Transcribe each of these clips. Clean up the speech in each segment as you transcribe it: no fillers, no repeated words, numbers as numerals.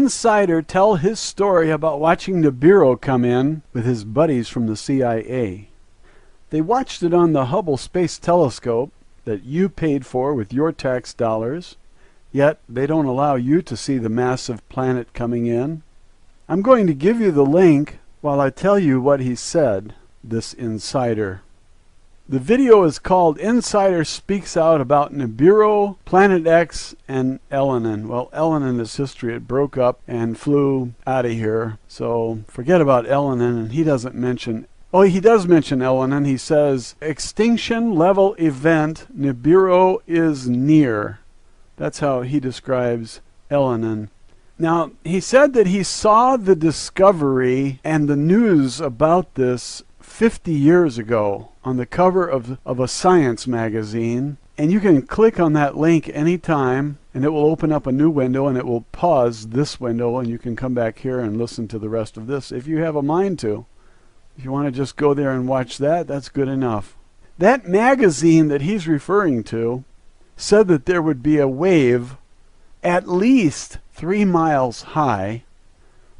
insider tell his story about watching Nibiru come in with his buddies from the CIA. They watched it on the Hubble Space Telescope that you paid for with your tax dollars, yet they don't allow you to see the massive planet coming in. I'm going to give you the link while I tell you what he said, this insider. The video is called Insider Speaks Out About Nibiru, Planet X, and Elenin. Well, Elenin is history. It broke up and flew out of here. So forget about Elenin, and he doesn't mention... Oh, he does mention Elenin. He says, extinction level event, Nibiru is near. That's how he describes Elenin. Now, he said that he saw the discovery and the news about this 50 years ago on the cover of a science magazine, and you can click on that link anytime and it will open up a new window, and it will pause this window, and you can come back here and listen to the rest of this if you have a mind to. If you want to just go there and watch that, that's good enough. That magazine that he's referring to said that there would be a wave at least 3 miles high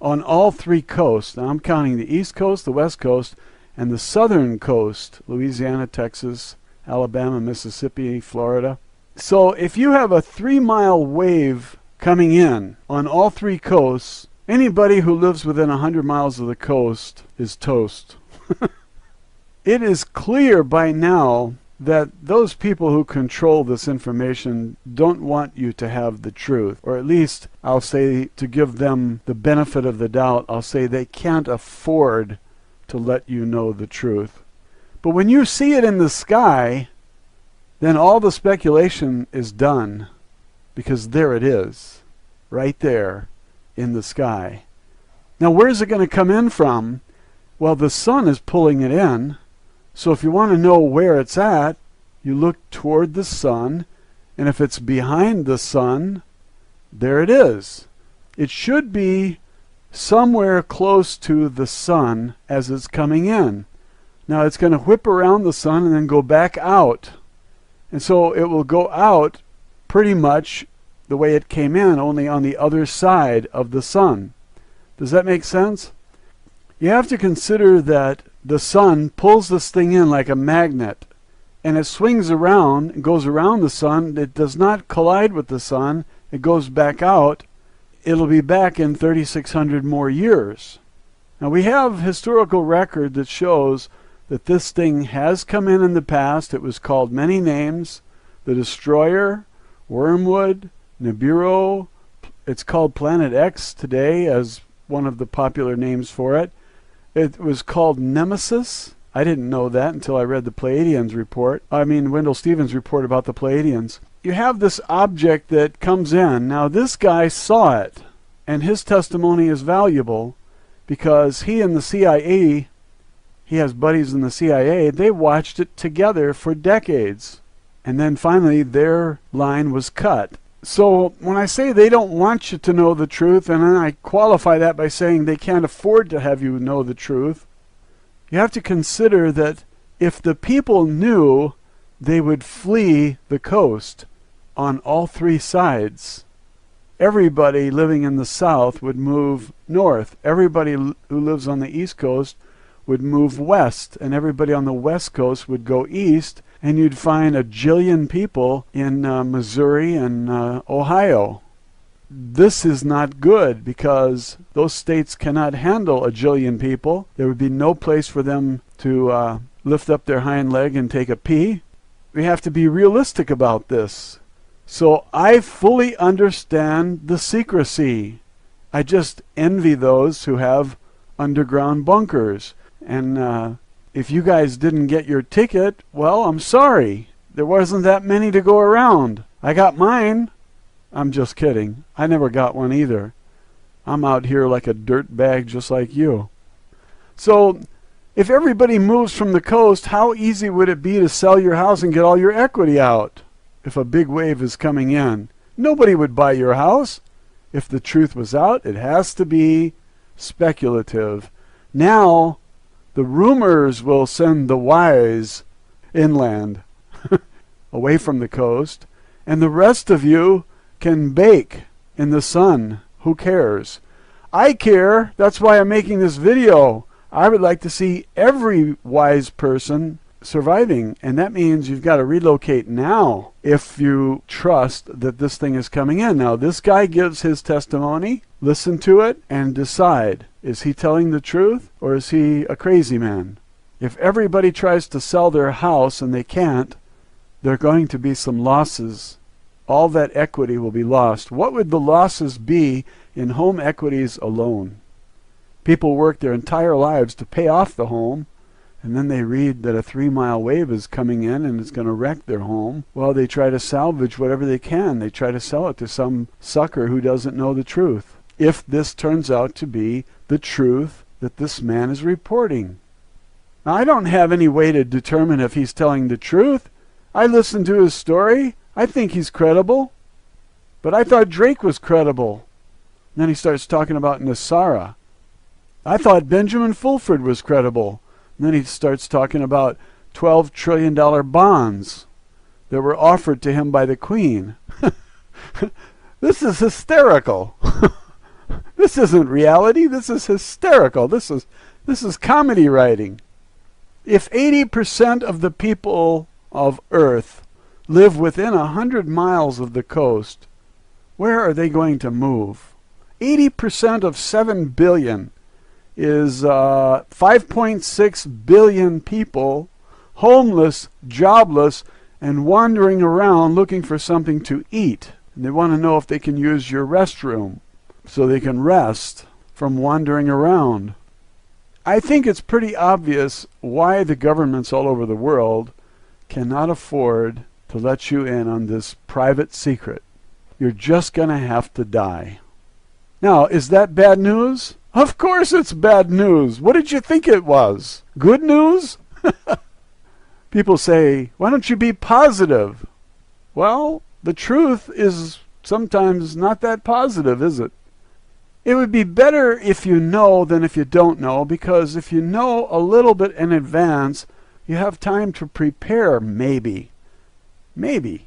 on all 3 coasts. Now I'm counting the East Coast, the West Coast, and the southern coast, Louisiana, Texas, Alabama, Mississippi, Florida. So if you have a 3-mile wave coming in on all 3 coasts, anybody who lives within 100 miles of the coast is toast. It is clear by now that those people who control this information don't want you to have the truth. Or at least, I'll say, to give them the benefit of the doubt, I'll say they can't afford to let you know the truth. But when you see it in the sky, then all the speculation is done, because there it is, right there in the sky. Now, where's it going to come in from? Well, the sun is pulling it in. So if you want to know where it's at, you look toward the sun, and if it's behind the sun, there it is. It should be somewhere close to the sun as it's coming in. Now it's going to whip around the sun and then go back out. And so it will go out pretty much the way it came in, only on the other side of the sun. Does that make sense? You have to consider that the sun pulls this thing in like a magnet, and it swings around and goes around the sun. It does not collide with the sun. It goes back out. It'll be back in 3,600 more years. Now we have historical record that shows that this thing has come in the past. It was called many names: the Destroyer, Wormwood, Nibiru. It's called Planet X today as one of the popular names for it. It was called Nemesis. I didn't know that until I read the Pleiadians report. Wendell Stevens' report about the Pleiadians. You have this object that comes in. Now this guy saw it, and his testimony is valuable because he and the CIA, he has buddies in the CIA, they watched it together for decades. And then finally their line was cut. So when I say they don't want you to know the truth, and then I qualify that by saying they can't afford to have you know the truth, you have to consider that if the people knew, they would flee the coast on all 3 sides. Everybody living in the south would move north. Everybody who lives on the east coast would move west, and everybody on the west coast would go east, and you'd find a jillion people in Missouri and Ohio. This is not good because those states cannot handle a jillion people. There would be no place for them to lift up their hind leg and take a pee. We have to be realistic about this. So I fully understand the secrecy. I just envy those who have underground bunkers. And if you guys didn't get your ticket, well, I'm sorry. There wasn't that many to go around. I got mine. I'm just kidding. I never got one either. I'm out here like a dirt bag just like you. So if everybody moves from the coast, how easy would it be to sell your house and get all your equity out if a big wave is coming in? Nobody would buy your house. If the truth was out, it has to be speculative. Now the rumors will send the wise inland away from the coast, and the rest of you can bake in the sun Who cares? I care. That's why I'm making this video. I would like to see every wise person surviving, and that means you've got to relocate now if you trust that this thing is coming in. Now, this guy gives his testimony. Listen to it and decide, is he telling the truth or is he a crazy man? If everybody tries to sell their house and they can't, there are going to be some losses. All that equity will be lost. What would the losses be in home equities alone? People work their entire lives to pay off the home, and then they read that a 3-mile wave is coming in and it's going to wreck their home. Well, they try to salvage whatever they can. They try to sell it to some sucker who doesn't know the truth. If this turns out to be the truth that this man is reporting. Now, I don't have any way to determine if he's telling the truth. I listened to his story. I think he's credible. But I thought Drake was credible. And then he starts talking about Nasara. I thought Benjamin Fulford was credible. And then he starts talking about $12 trillion bonds that were offered to him by the Queen. This is hysterical. This isn't reality. This is hysterical. This is comedy writing. If 80% of the people of Earth live within 100 miles of the coast, where are they going to move? 80% of 7 billion is 5.6 billion people homeless, jobless, and wandering around looking for something to eat. And they want to know if they can use your restroom so they can rest from wandering around. I think it's pretty obvious why the governments all over the world cannot afford to let you in on this private secret. You're just going to have to die. Now, is that bad news? Of course it's bad news. What did you think it was? Good news? People say, why don't you be positive? Well, the truth is sometimes not that positive, is it? It would be better if you know than if you don't know, because if you know a little bit in advance, you have time to prepare, maybe. Maybe.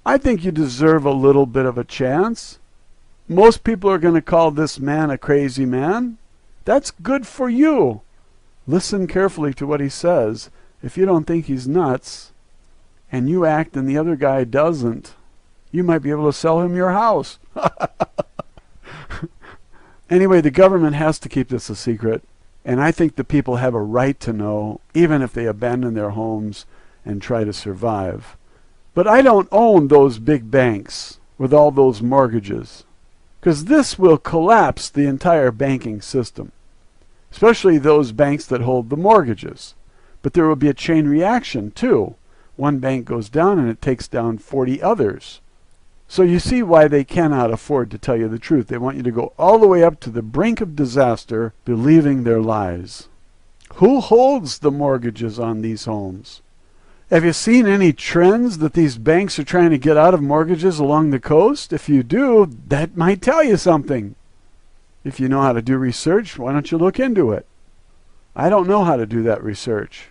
I think you deserve a little bit of a chance. Most people are going to call this man a crazy man. That's good for you. Listen carefully to what he says. If you don't think he's nuts, and you act and the other guy doesn't, you might be able to sell him your house. Anyway, the government has to keep this a secret, and I think the people have a right to know, even if they abandon their homes and try to survive. But I don't own those big banks with all those mortgages, because this will collapse the entire banking system, especially those banks that hold the mortgages. But there will be a chain reaction too. One bank goes down and it takes down 40 others. So you see why they cannot afford to tell you the truth. They want you to go all the way up to the brink of disaster, believing their lies. Who holds the mortgages on these homes? Have you seen any trends that these banks are trying to get out of mortgages along the coast? If you do, that might tell you something. If you know how to do research, why don't you look into it? I don't know how to do that research.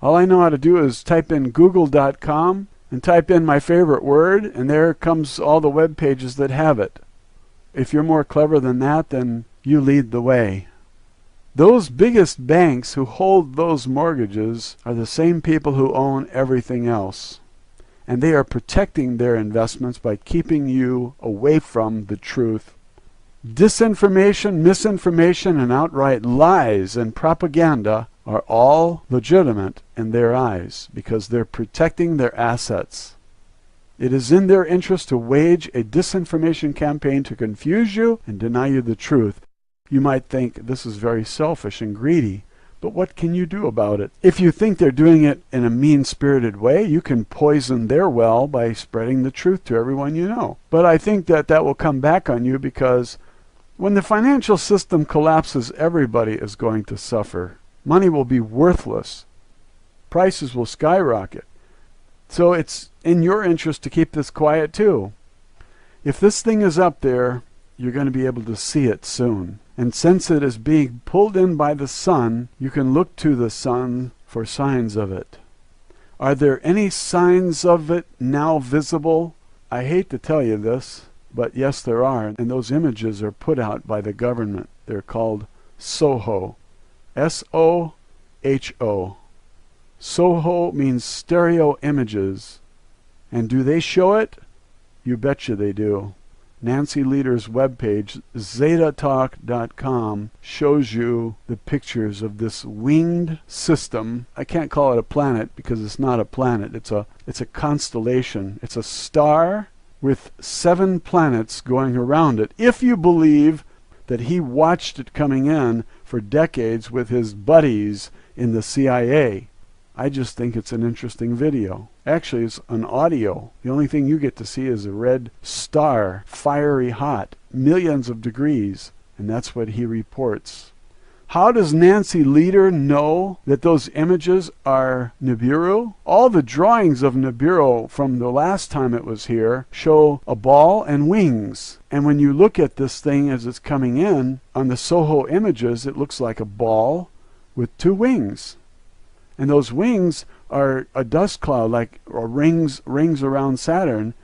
All I know how to do is type in google.com and type in my favorite word, and there comes all the web pages that have it. If you're more clever than that, then you lead the way. Those biggest banks who hold those mortgages are the same people who own everything else. And they are protecting their investments by keeping you away from the truth. Disinformation, misinformation, and outright lies and propaganda are all legitimate in their eyes because they're protecting their assets. It is in their interest to wage a disinformation campaign to confuse you and deny you the truth. You might think this is very selfish and greedy, but what can you do about it? If you think they're doing it in a mean-spirited way, you can poison their well by spreading the truth to everyone you know. But I think that will come back on you, because when the financial system collapses, everybody is going to suffer. Money will be worthless. Prices will skyrocket. So it's in your interest to keep this quiet too. If this thing is up there, you're going to be able to see it soon. And since it is being pulled in by the sun, you can look to the sun for signs of it. Are there any signs of it now visible? I hate to tell you this. But yes, there are, and those images are put out by the government. They're called SOHO. S-O-H-O. SOHO means stereo images. And do they show it? You betcha they do. Nancy Lieder's webpage, zetatalk.com, shows you the pictures of this winged system. I can't call it a planet because it's not a planet. It's a constellation. It's a star with 7 planets going around it. If you believe that he watched it coming in for decades with his buddies in the CIA. I just think it's an interesting video. Actually, it's an audio. The only thing you get to see is a red star, fiery hot, millions of degrees, and that's what he reports. How does Nancy Lieder know that those images are Nibiru? All the drawings of Nibiru from the last time it was here show a ball and wings. And when you look at this thing as it's coming in, on the SOHO images, it looks like a ball with 2 wings. And those wings are a dust cloud, like or rings around Saturn.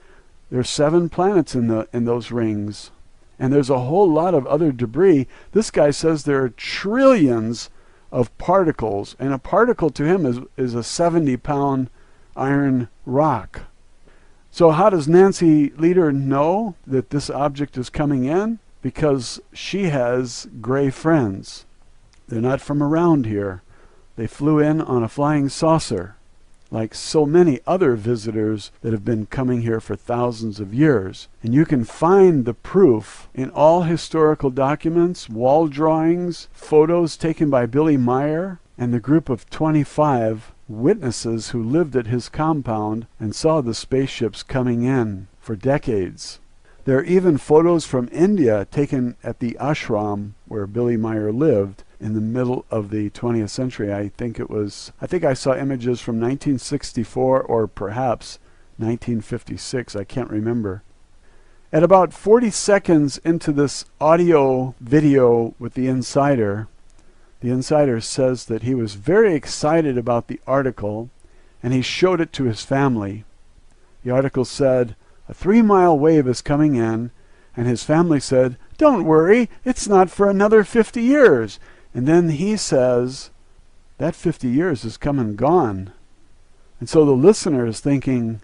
There's 7 planets in those rings. And there's a whole lot of other debris. This guy says there are trillions of particles, and a particle to him is a 70-pound iron rock. So how does Nancy Lieder know that this object is coming in? Because she has gray friends. They're not from around here. They flew in on a flying saucer, like so many other visitors that have been coming here for thousands of years. And you can find the proof in all historical documents, wall drawings, photos taken by Billy Meyer and the group of 25 witnesses who lived at his compound and saw the spaceships coming in for decades. There are even photos from India taken at the ashram where Billy Meyer lived in the middle of the 20th century. I think I saw images from 1964 or perhaps 1956. I can't remember. At about 40 seconds into this audio video with the insider says that he was very excited about the article and he showed it to his family. The article said, "A 3-mile wave is coming in," and his family said, "Don't worry, it's not for another 50 years. And then he says, that 50 years has come and gone. And so the listener is thinking,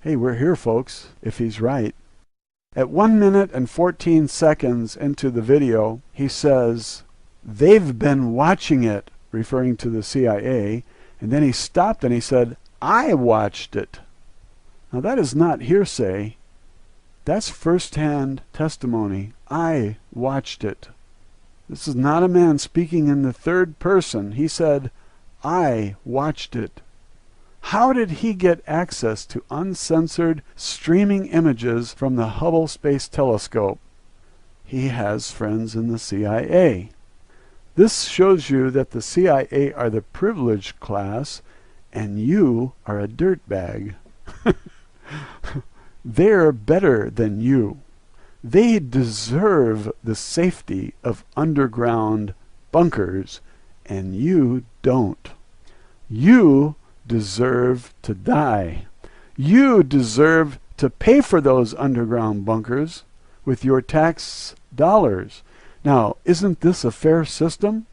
hey, we're here, folks, if he's right. At 1 minute and 14 seconds into the video, he says, they've been watching it, referring to the CIA. And then he stopped and he said, I watched it. Now that is not hearsay. That's first-hand testimony. I watched it. This is not a man speaking in the third person. He said, I watched it. How did he get access to uncensored streaming images from the Hubble Space Telescope? He has friends in the CIA. This shows you that the CIA are the privileged class and you are a dirtbag. They're better than you. They deserve the safety of underground bunkers, and you don't. You deserve to die. You deserve to pay for those underground bunkers with your tax dollars. Now, isn't this a fair system?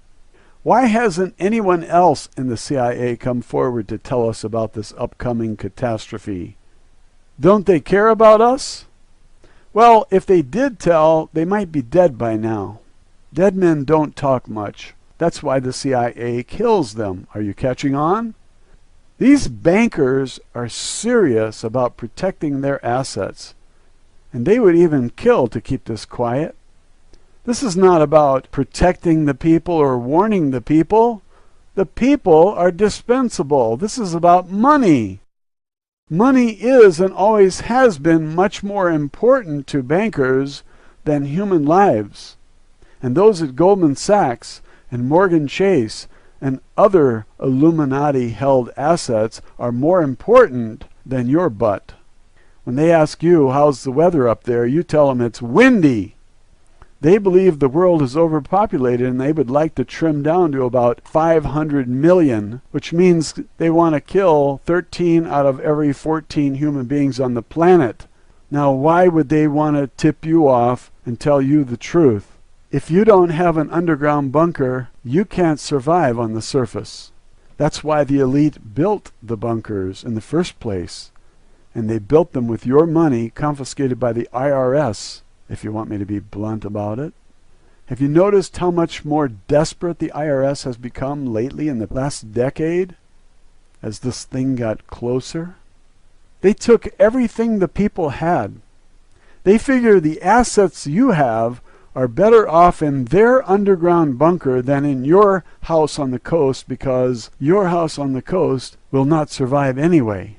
Why hasn't anyone else in the CIA come forward to tell us about this upcoming catastrophe? Don't they care about us? Well, if they did tell, they might be dead by now. Dead men don't talk much. That's why the CIA kills them. Are you catching on? These bankers are serious about protecting their assets, and they would even kill to keep this quiet. This is not about protecting the people or warning the people. The people are dispensable. This is about money. Money is and always has been much more important to bankers than human lives. And those at Goldman Sachs and Morgan Chase and other Illuminati-held assets are more important than your butt. When they ask you, how's the weather up there, you tell them it's windy. They believe the world is overpopulated and they would like to trim down to about 500 million, which means they want to kill 13 out of every 14 human beings on the planet. Now, why would they want to tip you off and tell you the truth? If you don't have an underground bunker, you can't survive on the surface. That's why the elite built the bunkers in the first place. And they built them with your money confiscated by the IRS, if you want me to be blunt about it. Have you noticed how much more desperate the IRS has become lately in the last decade as this thing got closer? They took everything the people had. They figure the assets you have are better off in their underground bunker than in your house on the coast, because your house on the coast will not survive anyway.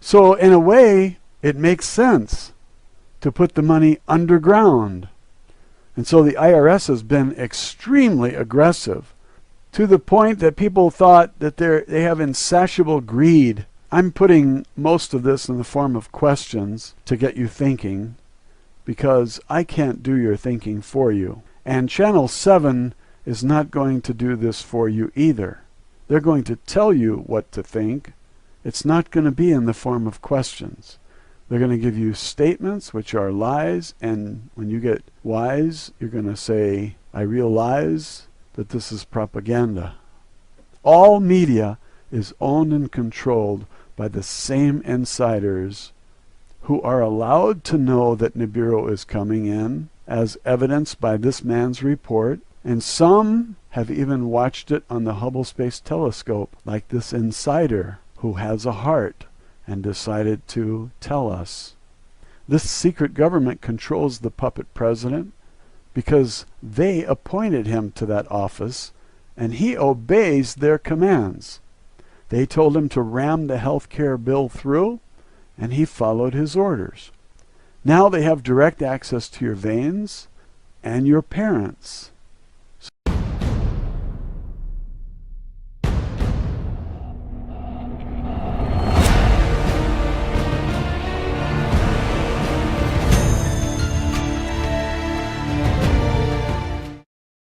So in a way, it makes sense to put the money underground. And so the IRS has been extremely aggressive, to the point that people thought that they have insatiable greed. I'm putting most of this in the form of questions to get you thinking, because I can't do your thinking for you. And Channel 7 is not going to do this for you either. They're going to tell you what to think. It's not going to be in the form of questions. They're going to give you statements which are lies, and when you get wise, you're going to say, I realize that this is propaganda. All media is owned and controlled by the same insiders who are allowed to know that Nibiru is coming in, as evidenced by this man's report, and some have even watched it on the Hubble Space Telescope, like this insider who has a heart and decided to tell us. This secret government controls the puppet president because they appointed him to that office, and he obeys their commands. They told him to ram the health care bill through, and he followed his orders. Now they have direct access to your veins and your parents.